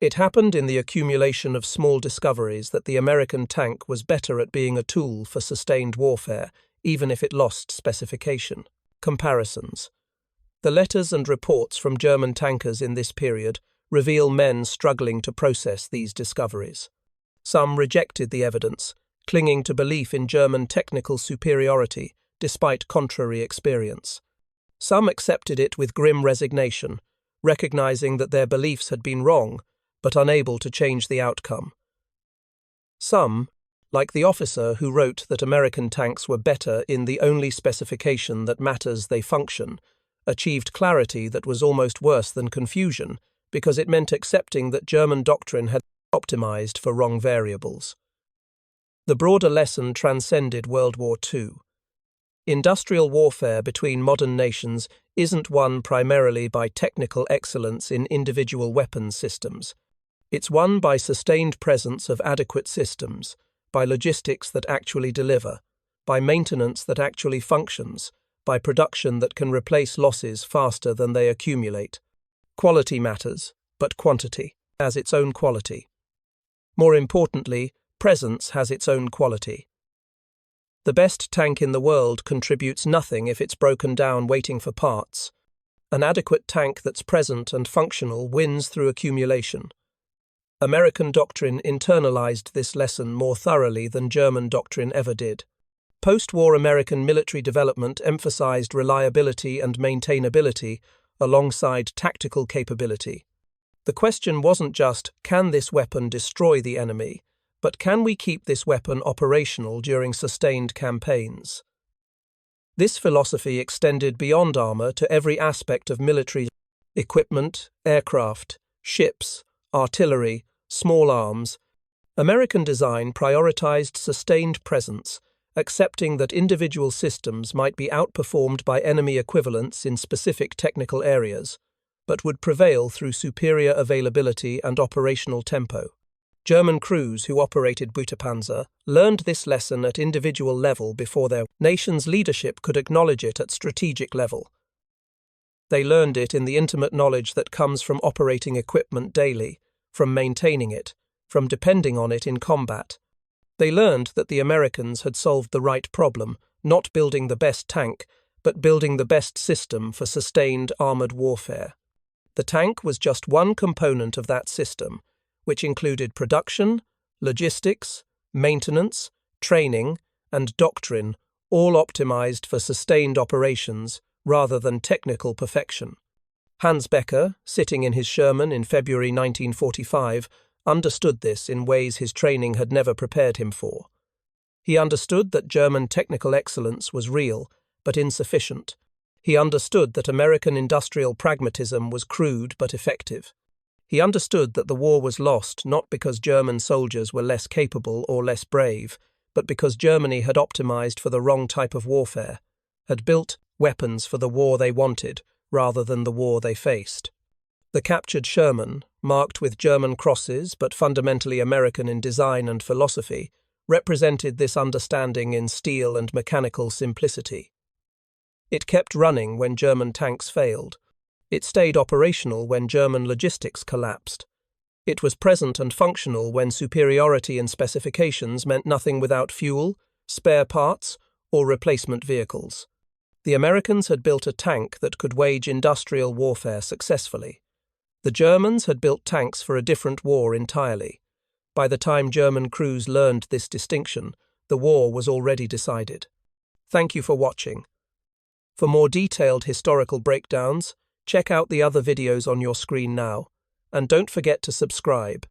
It happened in the accumulation of small discoveries that the American tank was better at being a tool for sustained warfare, even if it lost specification. Comparisons. The letters and reports from German tankers in this period reveal men struggling to process these discoveries. Some rejected the evidence, clinging to belief in German technical superiority despite contrary experience. Some accepted it with grim resignation, recognizing that their beliefs had been wrong, but unable to change the outcome. Some, like the officer who wrote that American tanks were better in the only specification that matters they function, achieved clarity that was almost worse than confusion, because it meant accepting that German doctrine had been optimized for wrong variables. The broader lesson transcended World War II. Industrial warfare between modern nations isn't won primarily by technical excellence in individual weapons systems. It's won by sustained presence of adequate systems, by logistics that actually deliver, by maintenance that actually functions, by production that can replace losses faster than they accumulate. Quality matters, but quantity has its own quality. More importantly, presence has its own quality. The best tank in the world contributes nothing if it's broken down waiting for parts. An adequate tank that's present and functional wins through accumulation. American doctrine internalized this lesson more thoroughly than German doctrine ever did. Post-war American military development emphasized reliability and maintainability alongside tactical capability. The question wasn't just, can this weapon destroy the enemy, but can we keep this weapon operational during sustained campaigns? This philosophy extended beyond armor to every aspect of military equipment, aircraft, ships, artillery, small arms. American design prioritized sustained presence, accepting that individual systems might be outperformed by enemy equivalents in specific technical areas, but would prevail through superior availability and operational tempo. German crews who operated Panzer learned this lesson at individual level before their nation's leadership could acknowledge it at strategic level. They learned it in the intimate knowledge that comes from operating equipment daily, from maintaining it, from depending on it in combat. They learned that the Americans had solved the right problem, not building the best tank, but building the best system for sustained armored warfare. The tank was just one component of that system, which included production, logistics, maintenance, training, and doctrine, all optimized for sustained operations rather than technical perfection. Hans Becker, sitting in his Sherman in February 1945, understood this in ways his training had never prepared him for. He understood that German technical excellence was real, but insufficient. He understood that American industrial pragmatism was crude but effective. He understood that the war was lost not because German soldiers were less capable or less brave, but because Germany had optimized for the wrong type of warfare, had built weapons for the war they wanted rather than the war they faced. The captured Sherman, marked with German crosses but fundamentally American in design and philosophy, represented this understanding in steel and mechanical simplicity. It kept running when German tanks failed. It stayed operational when German logistics collapsed. It was present and functional when superiority in specifications meant nothing without fuel, spare parts, or replacement vehicles. The Americans had built a tank that could wage industrial warfare successfully. The Germans had built tanks for a different war entirely. By the time German crews learned this distinction, the war was already decided. Thank you for watching. For more detailed historical breakdowns, check out the other videos on your screen now, and don't forget to subscribe.